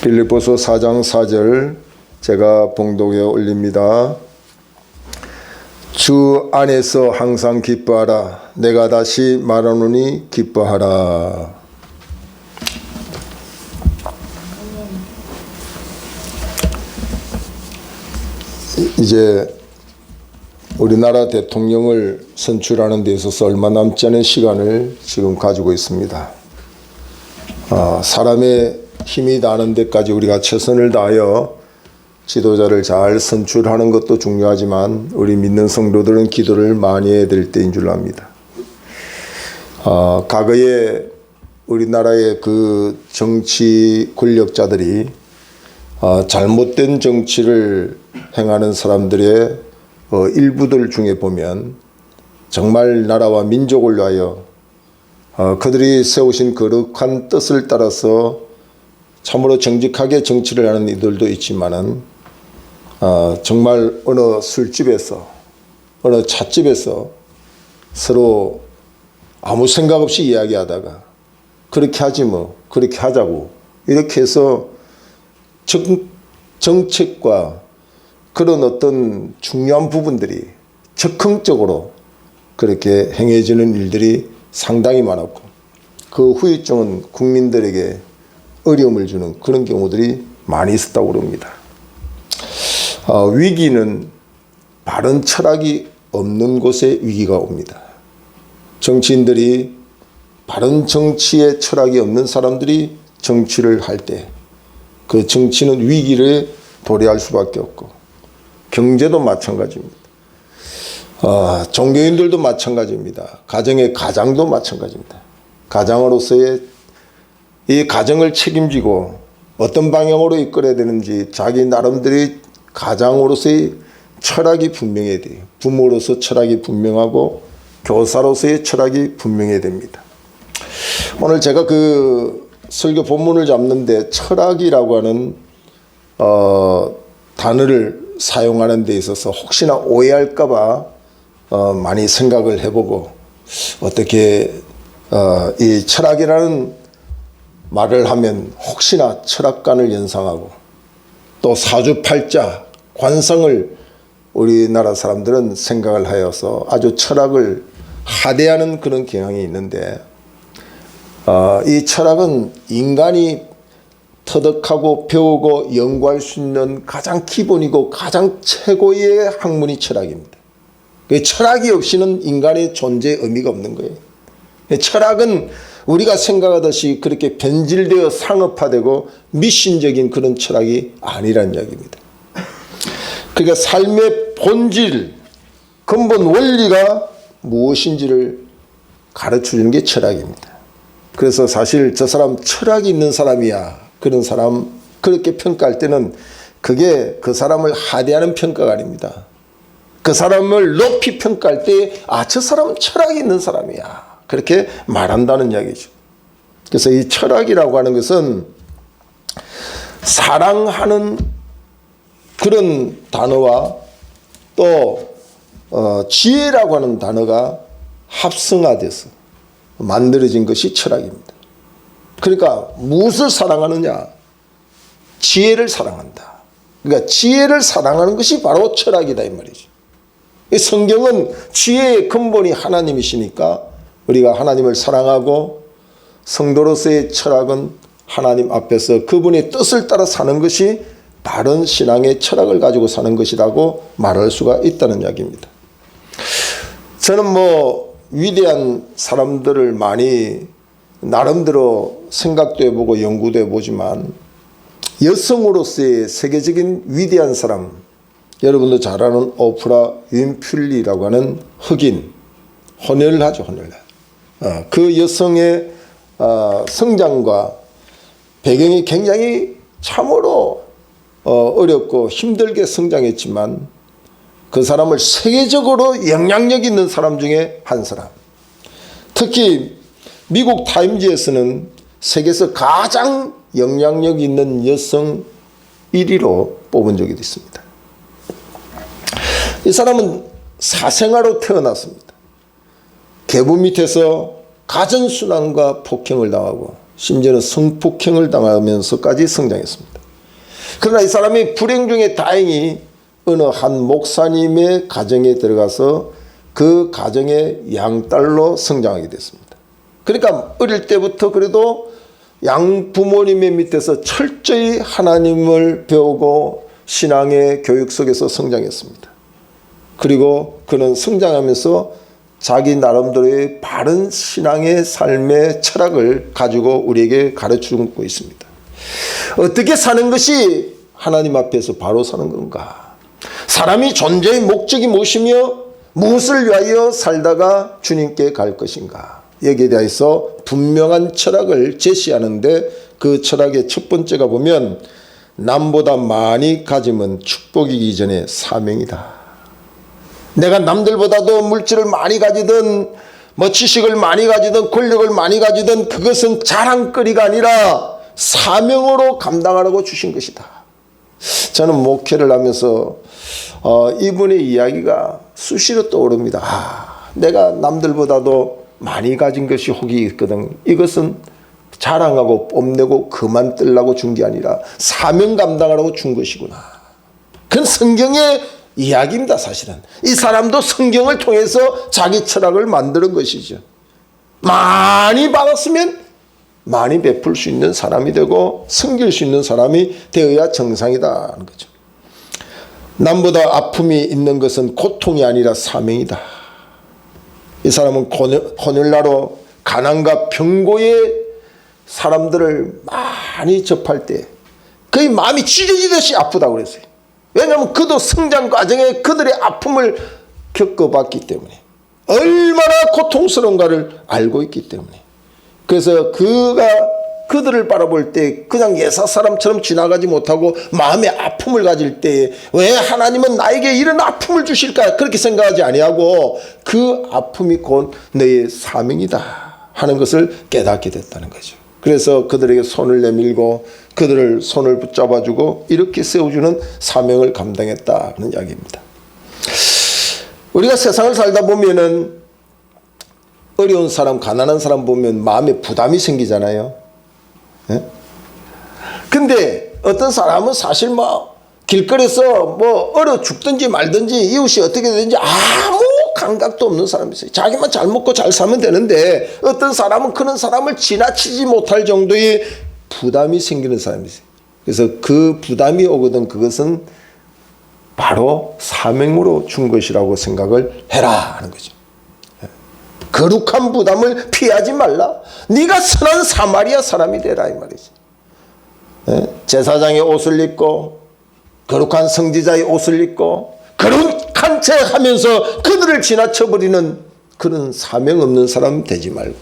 빌립보서 4장 4절 제가 봉독에 올립니다. 주 안에서 항상 기뻐하라. 내가 다시 말하노니 기뻐하라. 이제 우리나라 대통령을 선출하는 데 있어서 얼마 남지 않은 시간을 지금 가지고 있습니다. 사람의 힘이 나는 데까지 우리가 최선을 다하여 지도자를 잘 선출하는 것도 중요하지만 우리 믿는 성도들은 기도를 많이 해야 될 때인 줄 압니다. 과거에 우리나라의 그 정치 권력자들이 잘못된 정치를 행하는 사람들의 일부들 중에 보면 정말 나라와 민족을 위하여 그들이 세우신 거룩한 뜻을 따라서 참으로 정직하게 정치를 하는 이들도 있지만은 정말 어느 술집에서 어느 찻집에서 서로 아무 생각 없이 이야기하다가 그렇게 하지 뭐 그렇게 하자고 이렇게 해서 정책과 그런 어떤 중요한 부분들이 적극적으로 그렇게 행해지는 일들이 상당히 많았고 그 후유증은 국민들에게 어려움을 주는 그런 경우들이 많이 있었다고 그럽니다. 위기는 바른 철학이 없는 곳에 위기가 옵니다. 정치인들이 바른 정치의 철학이 없는 사람들이 정치를 할 때 그 정치는 위기를 도래할 수밖에 없고 경제도 마찬가지입니다. 종교인들도 마찬가지입니다. 가정의 가장도 마찬가지입니다. 가장으로서의 이 가정을 책임지고 어떤 방향으로 이끌어야 되는지 자기 나름대로의 가장으로서의 철학이 분명해야 돼요. 부모로서 철학이 분명하고 교사로서의 철학이 분명해야 됩니다. 오늘 제가 그 설교 본문을 잡는데 철학이라고 하는 단어를 사용하는 데 있어서 혹시나 오해할까 봐 많이 생각을 해보고 어떻게 이 철학이라는 말을 하면 혹시나 철학관을 연상하고 또 사주팔자 관성을 우리나라 사람들은 생각을 하여서 아주 철학을 하대하는 그런 경향이 있는데 이 철학은 인간이 터득하고 배우고 연구할 수 있는 가장 기본이고 가장 최고의 학문이 철학입니다. 철학이 없이는 인간의 존재의 의미가 없는 거예요. 철학은 우리가 생각하듯이 그렇게 변질되어 상업화되고 미신적인 그런 철학이 아니라는 이야기입니다. 그러니까 삶의 본질, 근본 원리가 무엇인지를 가르쳐주는 게 철학입니다. 그래서 사실 저 사람 철학이 있는 사람이야. 그런 사람 그렇게 평가할 때는 그게 그 사람을 하대하는 평가가 아닙니다. 그 사람을 높이 평가할 때 저 사람은 철학이 있는 사람이야. 그렇게 말한다는 이야기죠. 그래서 이 철학이라고 하는 것은 사랑하는 그런 단어와 또 지혜라고 하는 단어가 합성화돼서 만들어진 것이 철학입니다. 그러니까 무엇을 사랑하느냐? 지혜를 사랑한다. 그러니까 지혜를 사랑하는 것이 바로 철학이다 이 말이죠. 성경은 지혜의 근본이 하나님이시니까 우리가 하나님을 사랑하고 성도로서의 철학은 하나님 앞에서 그분의 뜻을 따라 사는 것이 바른 신앙의 철학을 가지고 사는 것이라고 말할 수가 있다는 이야기입니다. 저는 위대한 사람들을 많이 나름대로 생각도 해보고 연구도 해보지만 여성으로서의 세계적인 위대한 사람, 여러분도 잘 아는 오프라 윈프리라고 하는 흑인, 혼혈하죠, 혼혈. 그 여성의 성장과 배경이 굉장히 참으로 어렵고 힘들게 성장했지만 그 사람을 세계적으로 영향력 있는 사람 중에 한 사람. 특히 미국 타임즈에서는 세계에서 가장 영향력 있는 여성 1위로 뽑은 적이 있습니다. 이 사람은 사생아로 태어났습니다. 계부 밑에서 가전순환과 폭행을 당하고 심지어는 성폭행을 당하면서까지 성장했습니다. 그러나 이 사람이 불행 중에 다행히 어느 한 목사님의 가정에 들어가서 그 가정의 양딸로 성장하게 됐습니다. 그러니까 어릴 때부터 그래도 양부모님의 밑에서 철저히 하나님을 배우고 신앙의 교육 속에서 성장했습니다. 그리고 그는 성장하면서 자기 나름대로의 바른 신앙의 삶의 철학을 가지고 우리에게 가르쳐주고 있습니다. 어떻게 사는 것이 하나님 앞에서 바로 사는 건가? 사람이 존재의 목적이 무엇이며 무엇을 위하여 살다가 주님께 갈 것인가? 여기에 대해서 분명한 철학을 제시하는데 그 철학의 첫 번째가 보면 남보다 많이 가지면 축복이기 전에 사명이다. 내가 남들보다도 물질을 많이 가지든 지식을 많이 가지든 권력을 많이 가지든 그것은 자랑거리가 아니라 사명으로 감당하라고 주신 것이다. 저는 목회를 하면서 이분의 이야기가 수시로 떠오릅니다. 내가 남들보다도 많이 가진 것이 혹이 있거든. 이것은 자랑하고 뽐내고 그만 뜨려고 준 게 아니라 사명 감당하라고 준 것이구나. 그건 성경의 이야기입니다. 사실은 이 사람도 성경을 통해서 자기 철학을 만드는 것이죠. 많이 받았으면 많이 베풀 수 있는 사람이 되고 섬길 수 있는 사람이 되어야 정상이다 하는 거죠. 남보다 아픔이 있는 것은 고통이 아니라 사명이다. 이 사람은 고넬라로 가난과 병고의 사람들을 많이 접할 때 거의 마음이 찢어지듯이 아프다고 그랬어요. 왜냐하면 그도 성장 과정에 그들의 아픔을 겪어봤기 때문에 얼마나 고통스러운가를 알고 있기 때문에 그래서 그들을 바라볼 때 그냥 예사 사람처럼 지나가지 못하고 마음의 아픔을 가질 때 왜 하나님은 나에게 이런 아픔을 주실까 그렇게 생각하지 아니하고 그 아픔이 곧 너의 사명이다 하는 것을 깨닫게 됐다는 거죠. 그래서 그들에게 손을 내밀고 그들을 손을 붙잡아주고 이렇게 세워주는 사명을 감당했다는 이야기입니다. 우리가 세상을 살다 보면은 어려운 사람, 가난한 사람 보면 마음에 부담이 생기잖아요. 예? 근데 어떤 사람은 사실 길거리에서 얼어 죽든지 말든지 이웃이 어떻게 되든지 아무 감각도 없는 사람이 있어요. 자기만 잘 먹고 잘 살면 되는데 어떤 사람은 그런 사람을 지나치지 못할 정도의 부담이 생기는 사람이 있어요. 그래서 그 부담이 오거든 그것은 바로 사명으로 준 것이라고 생각을 해라 하는 거죠. 거룩한 부담을 피하지 말라. 네가 선한 사마리아 사람이 되라 이 말이지. 제사장의 옷을 입고 거룩한 성지자의 옷을 입고 거룩한 체 하면서 그들을 지나쳐버리는 그런 사명 없는 사람 되지 말고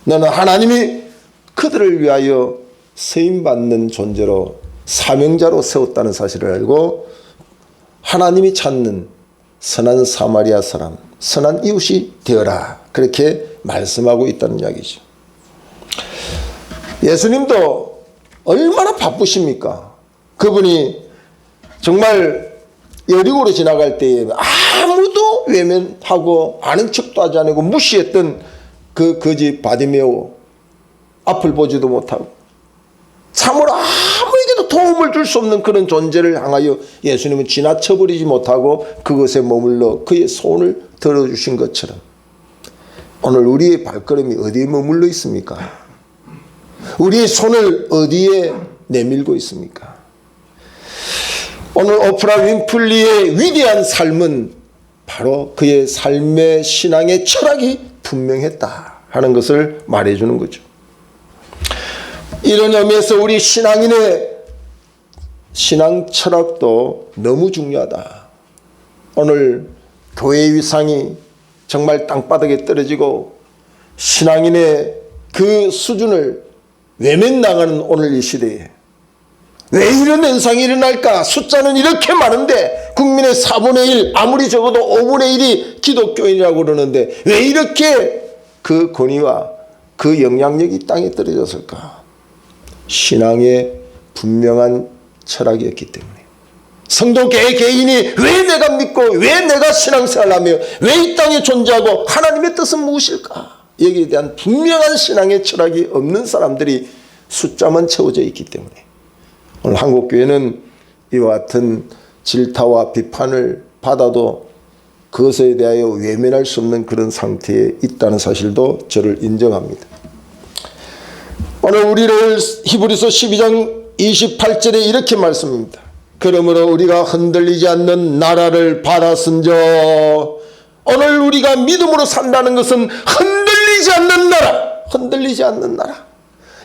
너는 하나님이 그들을 위하여 세임받는 존재로 사명자로 세웠다는 사실을 알고 하나님이 찾는 선한 사마리아 사람, 선한 이웃이 되어라. 그렇게 말씀하고 있다는 이야기죠. 예수님도 얼마나 바쁘십니까? 그분이 정말 여리고로 지나갈 때에 아무도 외면하고 아는 척도 하지 않고 무시했던 그 거지 바디메오 앞을 보지도 못하고 참으로 아무에게도 도움을 줄 수 없는 그런 존재를 향하여 예수님은 지나쳐버리지 못하고 그것에 머물러 그의 손을 들어주신 것처럼 오늘 우리의 발걸음이 어디에 머물러 있습니까? 우리의 손을 어디에 내밀고 있습니까? 오늘 오프라 윈플리의 위대한 삶은 바로 그의 삶의 신앙의 철학이 분명했다 하는 것을 말해주는 거죠. 이런 의미에서 우리 신앙인의 신앙 철학도 너무 중요하다. 오늘 교회의 위상이 정말 땅바닥에 떨어지고 신앙인의 그 수준을 외면당하는 오늘 이 시대에 왜 이런 현상이 일어날까? 숫자는 이렇게 많은데 국민의 4분의 1 아무리 적어도 5분의 1이 기독교인이라고 그러는데 왜 이렇게 그 권위와 그 영향력이 땅에 떨어졌을까? 신앙의 분명한 철학이었기 때문에 성도 개인이 왜 내가 믿고 왜 내가 신앙생활하며 왜 이 땅에 존재하고 하나님의 뜻은 무엇일까? 여기에 대한 분명한 신앙의 철학이 없는 사람들이 숫자만 채워져 있기 때문에 오늘 한국교회는 이와 같은 질타와 비판을 받아도 그것에 대하여 외면할 수 없는 그런 상태에 있다는 사실도 저를 인정합니다. 오늘 우리를 히브리서 12장 28절에 이렇게 말씀합니다. 그러므로 우리가 흔들리지 않는 나라를 받았은저. 오늘 우리가 믿음으로 산다는 것은 흔들리지 않는 나라, 흔들리지 않는 나라,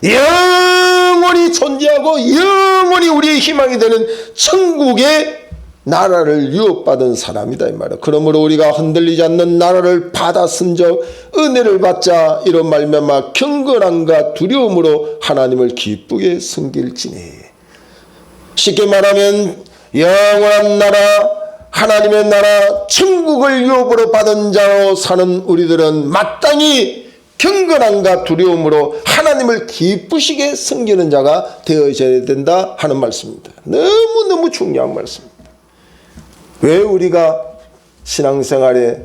영원히 존재하고 영원히 우리의 희망이 되는 천국의 나라를 유업받은 사람이다 이 말이야. 그러므로 우리가 흔들리지 않는 나라를 받았은즉 은혜를 받자. 이런 말미암아 경건함과 두려움으로 하나님을 기쁘게 섬길지니. 쉽게 말하면 영원한 나라, 하나님의 나라, 천국을 유업으로 받은 자로 사는 우리들은 마땅히 경건함과 두려움으로 하나님을 기쁘시게 섬기는 자가 되어져야 된다 하는 말씀입니다. 너무너무 중요한 말씀입니다. 왜 우리가 신앙생활에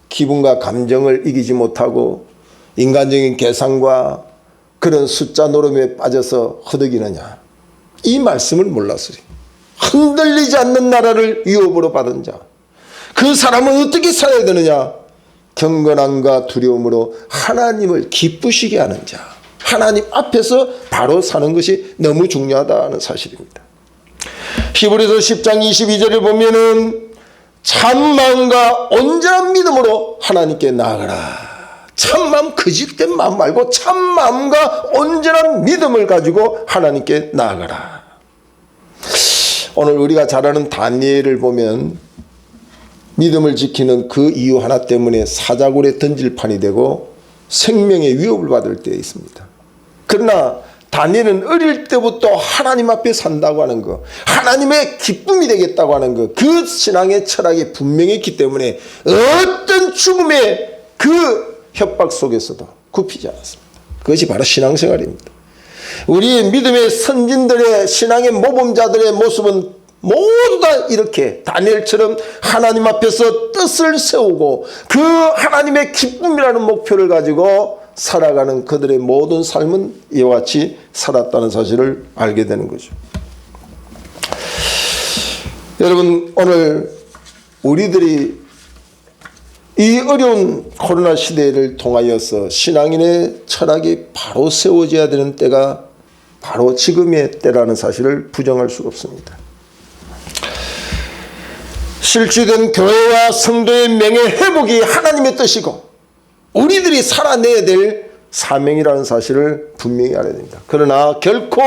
기분과 감정을 이기지 못하고 인간적인 계산과 그런 숫자 노름에 빠져서 허덕이느냐? 이 말씀을 몰랐어요. 흔들리지 않는 나라를 유업으로 받은 자, 그 사람은 어떻게 살아야 되느냐? 경건함과 두려움으로 하나님을 기쁘시게 하는 자, 하나님 앞에서 바로 사는 것이 너무 중요하다는 사실입니다. 히브리서 10장 22절을 보면은 참마음과 온전한 믿음으로 하나님께 나아가라. 참마음, 거짓된 마음 말고 참마음과 온전한 믿음을 가지고 하나님께 나아가라. 오늘 우리가 잘 아는 다니엘을 보면 믿음을 지키는 그 이유 하나 때문에 사자굴에 던질 판이 되고 생명의 위협을 받을 때에 있습니다. 그러나 다니엘은 어릴 때부터 하나님 앞에 산다고 하는 것, 하나님의 기쁨이 되겠다고 하는 것, 그 신앙의 철학이 분명히 있기 때문에 어떤 죽음의 그 협박 속에서도 굽히지 않았습니다. 그것이 바로 신앙생활입니다. 우리 믿음의 선진들의 신앙의 모범자들의 모습은 모두 다 이렇게 다니엘처럼 하나님 앞에서 뜻을 세우고 그 하나님의 기쁨이라는 목표를 가지고 살아가는 그들의 모든 삶은 이와 같이 살았다는 사실을 알게 되는 거죠. 여러분, 오늘 우리들이 이 어려운 코로나 시대를 통하여서 신앙인의 철학이 바로 세워져야 되는 때가 바로 지금의 때라는 사실을 부정할 수가 없습니다. 실추된 교회와 성도의 명예 회복이 하나님의 뜻이고 우리들이 살아내야 될 사명이라는 사실을 분명히 알아야 됩니다. 그러나 결코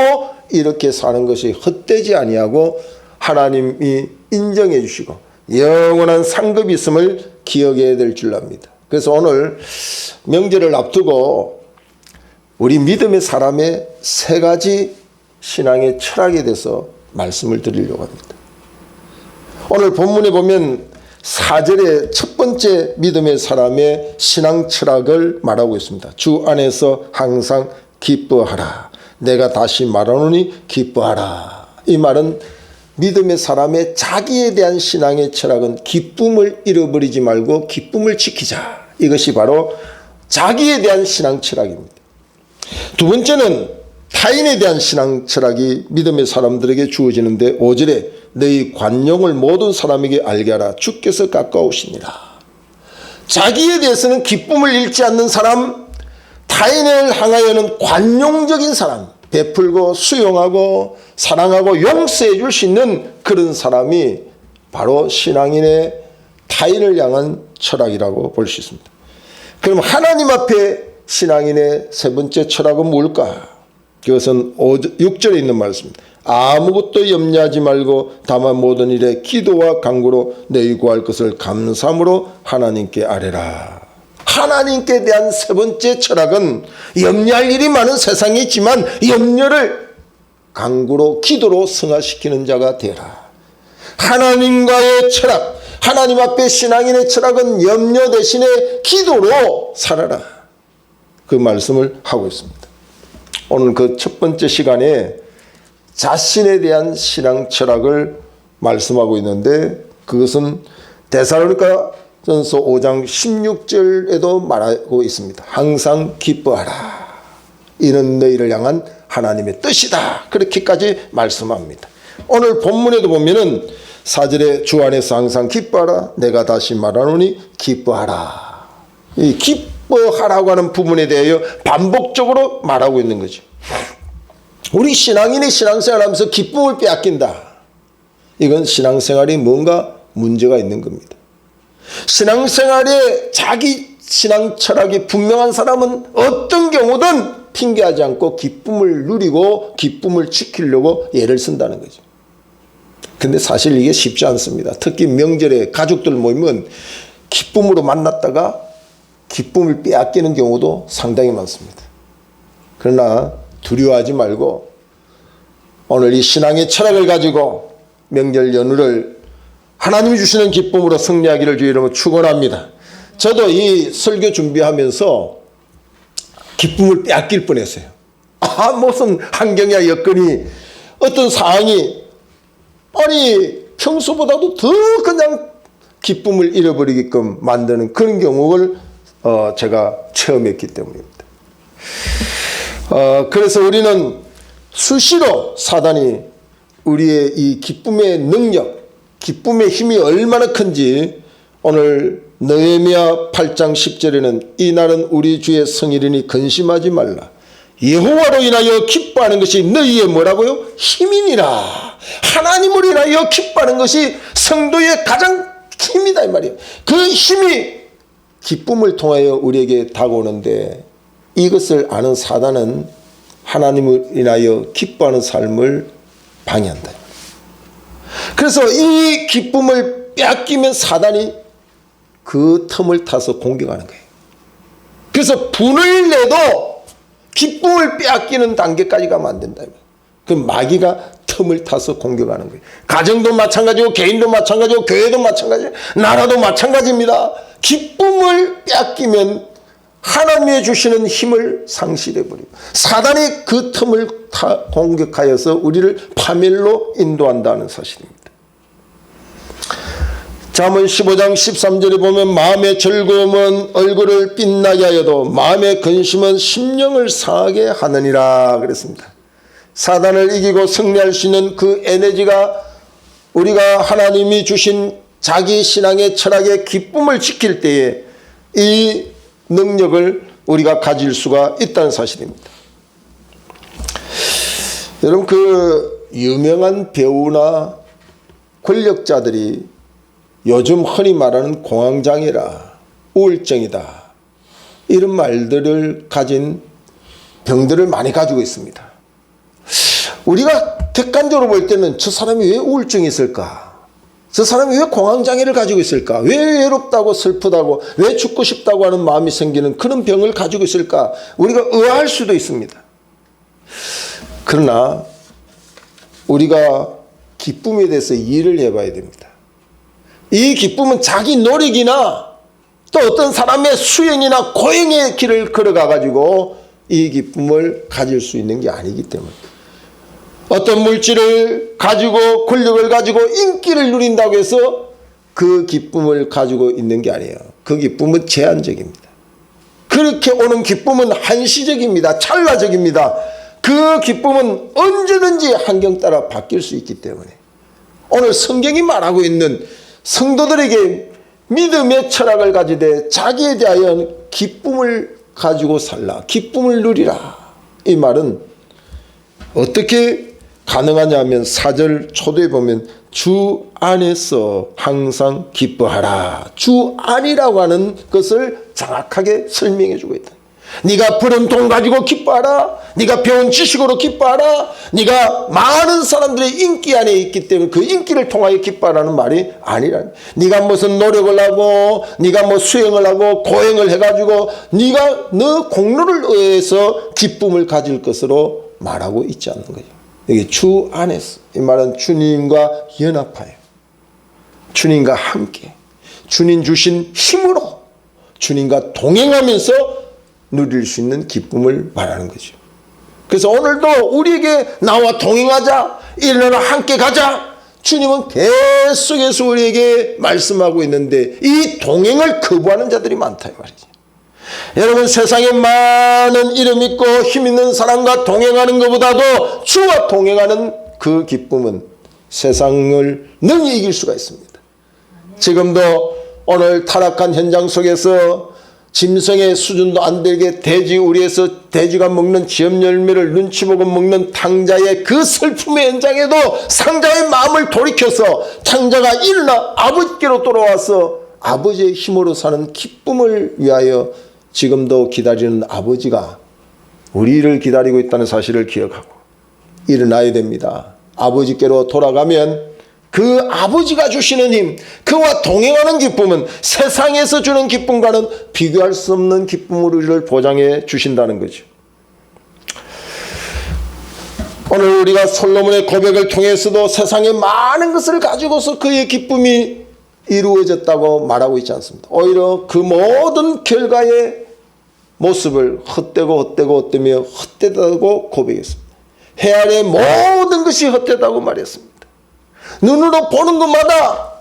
이렇게 사는 것이 헛되지 아니하고 하나님이 인정해 주시고 영원한 상급이 있음을 기억해야 될 줄 압니다. 그래서 오늘 명절을 앞두고 우리 믿음의 사람의 세 가지 신앙의 철학에 대해서 말씀을 드리려고 합니다. 오늘 본문에 보면 4절에 첫 번째 믿음의 사람의 신앙 철학을 말하고 있습니다. 주 안에서 항상 기뻐하라. 내가 다시 말하노니 기뻐하라. 이 말은 믿음의 사람의 자기에 대한 신앙의 철학은 기쁨을 잃어버리지 말고 기쁨을 지키자. 이것이 바로 자기에 대한 신앙 철학입니다. 두 번째는 타인에 대한 신앙 철학이 믿음의 사람들에게 주어지는데 5절에 너희 관용을 모든 사람에게 알게 하라. 주께서 가까우시니라. 자기에 대해서는 기쁨을 잃지 않는 사람, 타인을 향하여는 관용적인 사람, 베풀고 수용하고 사랑하고 용서해 줄 수 있는 그런 사람이 바로 신앙인의 타인을 향한 철학이라고 볼 수 있습니다. 그럼 하나님 앞에 신앙인의 세 번째 철학은 뭘까? 그것은 6절에 있는 말씀입니다. 아무것도 염려하지 말고 다만 모든 일에 기도와 간구로 너희 구할 것을 감사함으로 하나님께 아뢰라. 하나님께 대한 세 번째 철학은 염려할 일이 많은 세상에 있지만 염려를 간구로 기도로 승화시키는 자가 되라. 하나님과의 철학, 하나님 앞에 신앙인의 철학은 염려 대신에 기도로 살아라. 그 말씀을 하고 있습니다. 오늘 그 첫 번째 시간에 자신에 대한 신앙 철학을 말씀하고 있는데 그것은 데살로니가 전서 5장 16절에도 말하고 있습니다. 항상 기뻐하라. 이는 너희를 향한 하나님의 뜻이다. 그렇게까지 말씀합니다. 오늘 본문에도 보면은 4절에 주 안에서 항상 기뻐하라. 내가 다시 말하노니 기뻐하라. 이 기뻐하라고 하는 부분에 대하여 반복적으로 말하고 있는 거죠. 우리 신앙인이 신앙생활하면서 기쁨을 빼앗긴다. 이건 신앙생활이 뭔가 문제가 있는 겁니다. 신앙생활에 자기 신앙 철학이 분명한 사람은 어떤 경우든 핑계하지 않고 기쁨을 누리고 기쁨을 지키려고 애를 쓴다는 거죠. 근데 사실 이게 쉽지 않습니다. 특히 명절에 가족들 모이면 기쁨으로 만났다가 기쁨을 빼앗기는 경우도 상당히 많습니다. 그러나 두려워하지 말고 오늘 이 신앙의 철학을 가지고 명절 연휴를 하나님이 주시는 기쁨으로 승리하기를 주의 이름으로 축원합니다. 저도 이 설교 준비하면서 기쁨을 빼앗길 뻔했어요. 무슨 환경이야 여건이 어떤 상황이 평소보다도 더 그냥 기쁨을 잃어버리게끔 만드는 그런 경우를 제가 체험했기 때문입니다. 그래서 우리는 수시로 사단이 우리의 이 기쁨의 능력, 기쁨의 힘이 얼마나 큰지 오늘 느헤미야 8장 10절에는 이날은 우리 주의 성일이니 근심하지 말라. 여호와로 인하여 기뻐하는 것이 너희의 뭐라고요? 힘이니라. 하나님으로 인하여 기뻐하는 것이 성도의 가장 힘이다 이 말이에요. 그 힘이 기쁨을 통하여 우리에게 다가오는데 이것을 아는 사단은 하나님을 인하여 기뻐하는 삶을 방해한다. 그래서 이 기쁨을 빼앗기면 사단이 그 틈을 타서 공격하는 거예요. 그래서 분을 내도 기쁨을 빼앗기는 단계까지 가면 안 된다. 그 마귀가 틈을 타서 공격하는 거예요. 가정도 마찬가지고 개인도 마찬가지고 교회도 마찬가지고 나라도 마찬가지입니다. 기쁨을 빼앗기면 하나님이 주시는 힘을 상실해버리고 사단이 그 틈을 공격하여서 우리를 파멸로 인도한다는 사실입니다. 잠언 15장 13절에 보면 마음의 즐거움은 얼굴을 빛나게 하여도 마음의 근심은 심령을 상하게 하느니라 그랬습니다. 사단을 이기고 승리할 수 있는 그 에너지가 우리가 하나님이 주신 자기 신앙의 철학의 기쁨을 지킬 때에 이 능력을 우리가 가질 수가 있다는 사실입니다. 여러분 그 유명한 배우나 권력자들이 요즘 흔히 말하는 공황장애라 우울증이다 이런 말들을 가진 병들을 많이 가지고 있습니다. 우리가 객관적으로 볼 때는 저 사람이 왜 우울증이 있을까? 저 사람이 왜 공황장애를 가지고 있을까? 왜 외롭다고 슬프다고 왜 죽고 싶다고 하는 마음이 생기는 그런 병을 가지고 있을까? 우리가 의아할 수도 있습니다. 그러나 우리가 기쁨에 대해서 이해를 해봐야 됩니다. 이 기쁨은 자기 노력이나 또 어떤 사람의 수행이나 고행의 길을 걸어가 가지고 이 기쁨을 가질 수 있는 게 아니기 때문에 어떤 물질을 가지고 권력을 가지고 인기를 누린다고 해서 그 기쁨을 가지고 있는 게 아니에요. 그 기쁨은 제한적입니다. 그렇게 오는 기쁨은 한시적입니다. 찰나적입니다. 그 기쁨은 언제든지 환경 따라 바뀔 수 있기 때문에 오늘 성경이 말하고 있는 성도들에게 믿음의 철학을 가지되 자기에 대하여 기쁨을 가지고 살라. 기쁨을 누리라. 이 말은 어떻게 가능하냐 하면 4절 초도에 보면 주 안에서 항상 기뻐하라. 주 안이라고 하는 것을 정확하게 설명해 주고 있다. 네가 버는 돈 가지고 기뻐하라. 네가 배운 지식으로 기뻐하라. 네가 많은 사람들의 인기 안에 있기 때문에 그 인기를 통하여 기뻐하라는 말이 아니라 네가 무슨 노력을 하고 네가 뭐 수행을 하고 고행을 해가지고 네가 너 공로를 의해서 기쁨을 가질 것으로 말하고 있지 않는 거죠. 여기 주 안에서 이 말은 주님과 연합하여 주님과 함께 주님 주신 힘으로 주님과 동행하면서 누릴 수 있는 기쁨을 말하는 거죠. 그래서 오늘도 우리에게 나와 동행하자, 일어나 함께 가자. 주님은 계속해서 우리에게 말씀하고 있는데 이 동행을 거부하는 자들이 많다 이 말이죠. 여러분, 세상에 많은 이름 있고 힘 있는 사람과 동행하는 것보다도 주와 동행하는 그 기쁨은 세상을 능히 이길 수가 있습니다. 지금도 오늘 타락한 현장 속에서 짐승의 수준도 안 되게 돼지 우리에서 돼지가 먹는 지엽 열매를 눈치 보고 먹는 탕자의 그 슬픔의 현장에도 상자의 마음을 돌이켜서 탕자가 일어나 아버지께로 돌아와서 아버지의 힘으로 사는 기쁨을 위하여 지금도 기다리는 아버지가 우리를 기다리고 있다는 사실을 기억하고 일어나야 됩니다. 아버지께로 돌아가면 그 아버지가 주시는 힘, 그와 동행하는 기쁨은 세상에서 주는 기쁨과는 비교할 수 없는 기쁨으로 우리를 보장해 주신다는 거죠. 오늘 우리가 솔로몬의 고백을 통해서도 세상에 많은 것을 가지고서 그의 기쁨이 이루어졌다고 말하고 있지 않습니다. 오히려 그 모든 결과의 모습을 헛되며 헛되다고 고백했습니다. 해 아래 모든 것이 헛되다고 말했습니다. 눈으로 보는 것마다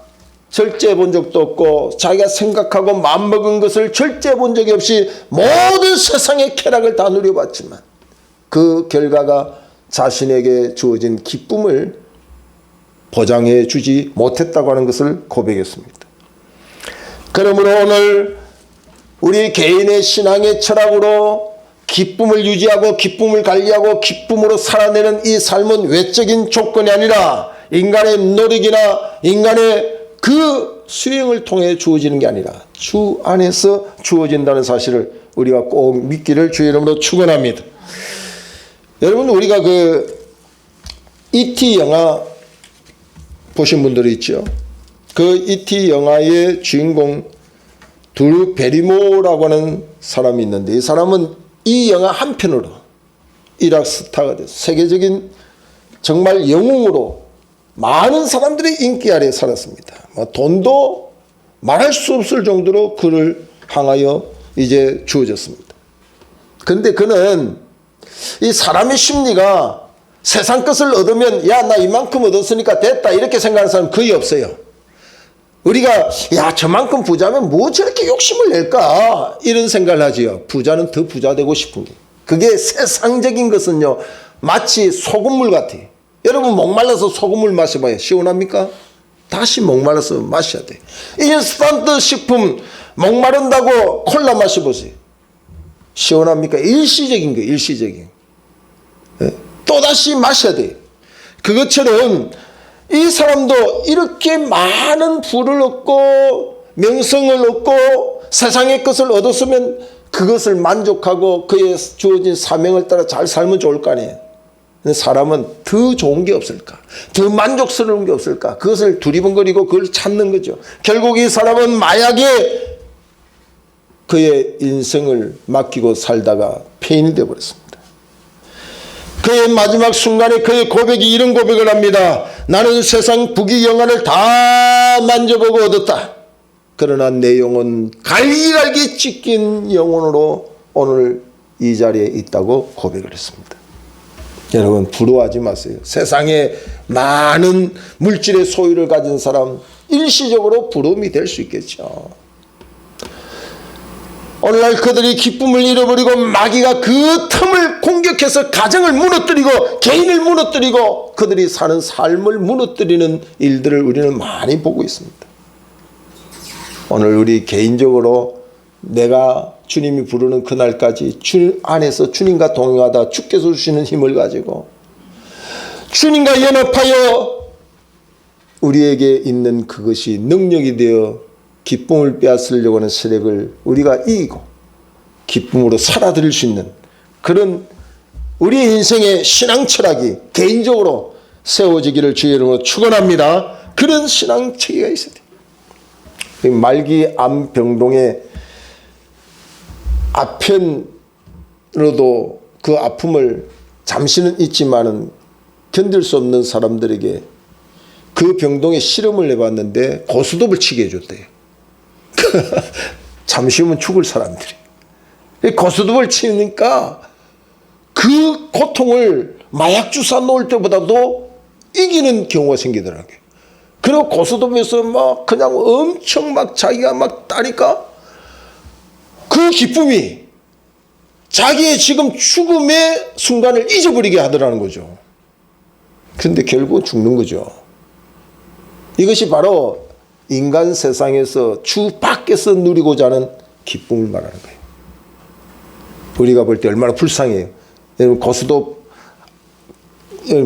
절제 본 적도 없고 자기가 생각하고 마음먹은 것을 절제 본 적이 없이 모든 세상의 쾌락을 다 누려봤지만 그 결과가 자신에게 주어진 기쁨을 보장해 주지 못했다고 하는 것을 고백했습니다. 그러므로 오늘 우리 개인의 신앙의 철학으로 기쁨을 유지하고 기쁨을 관리하고 기쁨으로 살아내는 이 삶은 외적인 조건이 아니라 인간의 노력이나 인간의 그 수행을 통해 주어지는 게 아니라 주 안에서 주어진다는 사실을 우리가 꼭 믿기를 주의 이름으로 축원합니다. 여러분, 우리가 그 E.T. 영화 보신 분들이 있죠. 그 E.T. 영화의 주인공 드루 베리모어라고 하는 사람이 있는데 이 사람은 이 영화 한 편으로 일학 스타가 돼서 세계적인 정말 영웅으로 많은 사람들의 인기 아래 살았습니다. 돈도 말할 수 없을 정도로 그를 향하여 이제 주어졌습니다. 그런데 그는 이 사람의 심리가 세상 것을 얻으면 야, 나 이만큼 얻었으니까 됐다 이렇게 생각하는 사람 거의 없어요. 우리가 야, 저만큼 부자면 뭐 저렇게 욕심을 낼까 이런 생각을 하지요. 부자는 더 부자 되고 싶은 게. 그게 세상적인 것은요 마치 소금물 같아요. 여러분, 목말라서 소금물 마셔봐요. 시원합니까? 다시 목말라서 마셔야 돼요. 인스턴트 식품 목마른다고 콜라 마셔보세요. 시원합니까? 일시적인 거예요. 일시적인. 또다시 마셔야 돼요. 그것처럼 이 사람도 이렇게 많은 부를 얻고 명성을 얻고 세상의 것을 얻었으면 그것을 만족하고 그의 주어진 사명을 따라 잘 살면 좋을 거 아니에요. 근데 사람은 더 좋은 게 없을까? 더 만족스러운 게 없을까? 그것을 두리번거리고 그걸 찾는 거죠. 결국 이 사람은 마약에 그의 인생을 맡기고 살다가 폐인이 되어버렸습니다. 그의 마지막 순간에 그의 고백이 이런 고백을 합니다. 나는 세상 부귀영화를 다 만져보고 얻었다. 그러나 내 영혼 갈기갈기 찢긴 영혼으로 오늘 이 자리에 있다고 고백을 했습니다. 여러분, 부러워하지 마세요. 세상에 많은 물질의 소유를 가진 사람 일시적으로 부러움이 될 수 있겠죠. 오늘날 그들이 기쁨을 잃어버리고 마귀가 그 틈을 공격해서 가정을 무너뜨리고 개인을 무너뜨리고 그들이 사는 삶을 무너뜨리는 일들을 우리는 많이 보고 있습니다. 오늘 우리 개인적으로 내가 주님이 부르는 그날까지 주님 안에서 주님과 동행하다 주께서 주시는 힘을 가지고 주님과 연합하여 우리에게 있는 그것이 능력이 되어 기쁨을 빼앗으려고 하는 세력을 우리가 이기고 기쁨으로 살아드릴 수 있는 그런 우리의 인생의 신앙 철학이 개인적으로 세워지기를 주의 이름으로 축원합니다. 그런 신앙 체계가 있어야 돼요. 말기 암병동의 아편으로도 그 아픔을 잠시는 있지만은 견딜 수 없는 사람들에게 그 병동에 실험을 해봤는데 고스톱을 치게 해줬대요. 잠시 후면 죽을 사람들이. 고스톱을 치니까 그 고통을 마약 주사 놓을 때보다도 이기는 경우가 생기더라고요. 그리고 고스톱에서 막 그냥 엄청 막 자기가 막 따니까 그 기쁨이 자기의 지금 죽음의 순간을 잊어버리게 하더라는 거죠. 그런데 결국은 죽는 거죠. 이것이 바로 인간 세상에서 주 밖에서 누리고자 하는 기쁨을 말하는 거예요. 우리가 볼 때 얼마나 불쌍해요. 여러분, 고수톱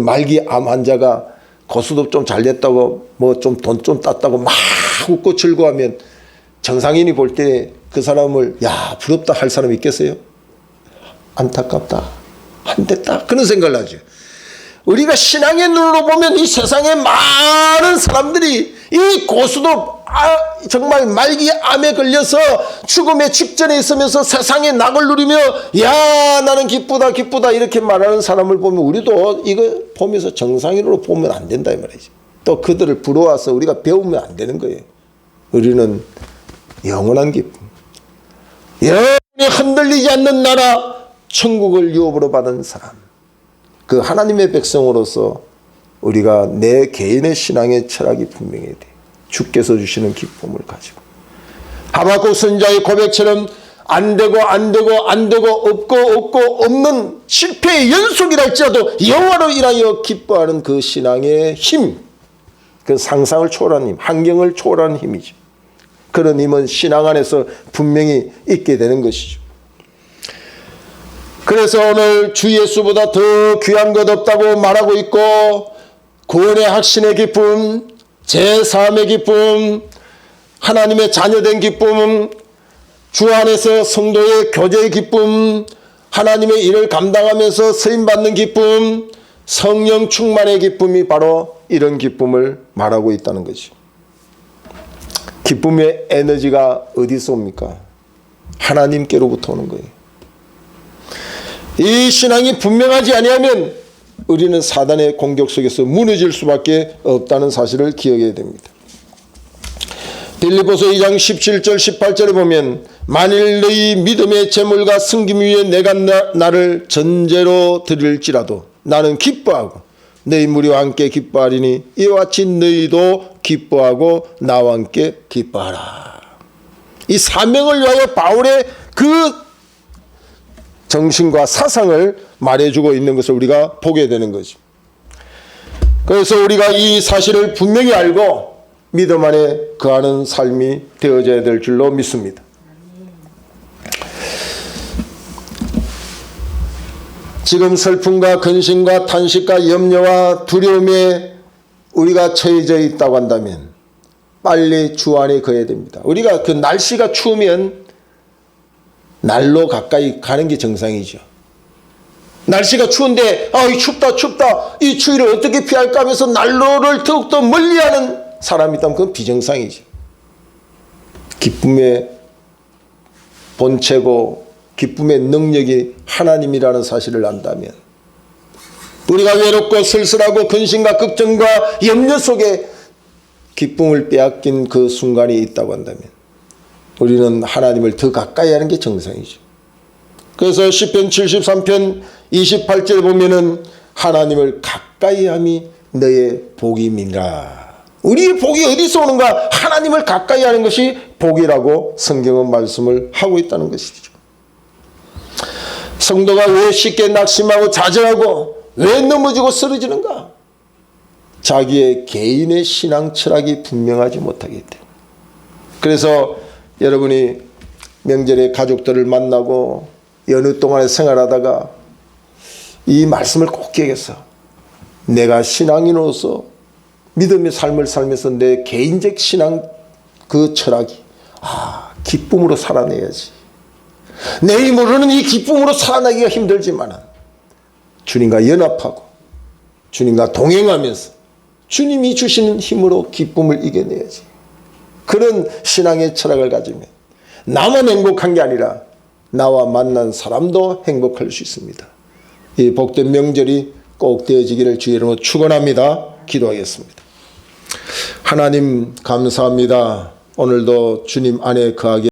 말기 암 환자가 고수톱 좀 잘 됐다고 뭐 좀 돈 좀 땄다고 막 웃고 즐거워하면 정상인이 볼 때 그 사람을 야 부럽다 할 사람이 있겠어요? 안타깝다, 안 됐다, 그런 생각을 하죠. 우리가 신앙의 눈으로 보면 이 세상에 많은 사람들이 이 고수도 정말 말기 암에 걸려서 죽음의 직전에 있으면서 세상의 낙을 누리며 야 나는 기쁘다 기쁘다 이렇게 말하는 사람을 보면 우리도 이거 보면서 정상인으로 보면 안 된다 이 말이지. 또 그들을 부러워서 우리가 배우면 안 되는 거예요. 우리는 영원한 기쁨, 영원히 흔들리지 않는 나라 천국을 유업으로 받은 사람, 그 하나님의 백성으로서 우리가 내 개인의 신앙의 철학이 분명해야 돼. 주께서 주시는 기쁨을 가지고 하박국 선지자의 고백처럼 안 되고 없고 없는 실패의 연속이랄지라도 여호와로 인하여 기뻐하는 그 신앙의 힘, 그 상상을 초월한 힘, 환경을 초월한 힘이죠. 그런 힘은 신앙 안에서 분명히 있게 되는 것이죠. 그래서 오늘 주 예수보다 더 귀한 것 없다고 말하고 있고, 구원의 확신의 기쁨, 제3의 기쁨, 하나님의 자녀된 기쁨, 주 안에서 성도의 교제의 기쁨, 하나님의 일을 감당하면서 쓰임받는 기쁨, 성령 충만의 기쁨이 바로 이런 기쁨을 말하고 있다는 거죠. 기쁨의 에너지가 어디서 옵니까? 하나님께로부터 오는 거예요. 이 신앙이 분명하지 아니하면 우리는 사단의 공격 속에서 무너질 수밖에 없다는 사실을 기억해야 됩니다. 빌립보서 2장 17절 18절에 보면 만일 너희 믿음의 재물과 섬김 위에 내가 나를 전제로 드릴지라도 나는 기뻐하고 너희 무리와 함께 기뻐하리니 이와 같이 너희도 기뻐하고 나와 함께 기뻐하라. 이 사명을 위하여 바울의 그 정신과 사상을 말해주고 있는 것을 우리가 보게 되는 거죠. 그래서 우리가 이 사실을 분명히 알고 믿음 안에 거하는 삶이 되어져야 될 줄로 믿습니다. 지금 슬픔과 근심과 탄식과 염려와 두려움에 우리가 처해져 있다고 한다면 빨리 주 안에 거해야 됩니다. 우리가 그 날씨가 추우면 날로 가까이 가는 게 정상이죠. 날씨가 추운데 춥다 이 추위를 어떻게 피할까 하면서 난로를 더욱더 멀리하는 사람이 있다면 그건 비정상이죠. 기쁨의 본체고 기쁨의 능력이 하나님이라는 사실을 안다면, 우리가 외롭고 쓸쓸하고 근심과 걱정과 염려 속에 기쁨을 빼앗긴 그 순간이 있다고 한다면 우리는 하나님을 더 가까이 하는 게 정상이죠. 그래서 시편 73편 28절에 보면은 하나님을 가까이 함이 너의 복임이라. 우리의 복이 어디서 오는가? 하나님을 가까이 하는 것이 복이라고 성경은 말씀을 하고 있다는 것이죠. 성도가 왜 쉽게 낙심하고 좌절하고 왜 넘어지고 쓰러지는가? 자기의 개인의 신앙 철학이 분명하지 못하기 때문에. 그래서 여러분이 명절에 가족들을 만나고 연휴 동안에 생활하다가 이 말씀을 꼭 기억해서 내가 신앙인으로서 믿음의 삶을 살면서 내 개인적 신앙 그 철학이 기쁨으로 살아내야지. 내 힘으로는 이 기쁨으로 살아나기가 힘들지만 주님과 연합하고 주님과 동행하면서 주님이 주시는 힘으로 기쁨을 이겨내야지. 그런 신앙의 철학을 가지면 나만 행복한 게 아니라 나와 만난 사람도 행복할 수 있습니다. 이 복된 명절이 꼭 되어지기를 주의 이름으로 축원합니다. 기도하겠습니다. 하나님 감사합니다. 오늘도 주님 안에 거하게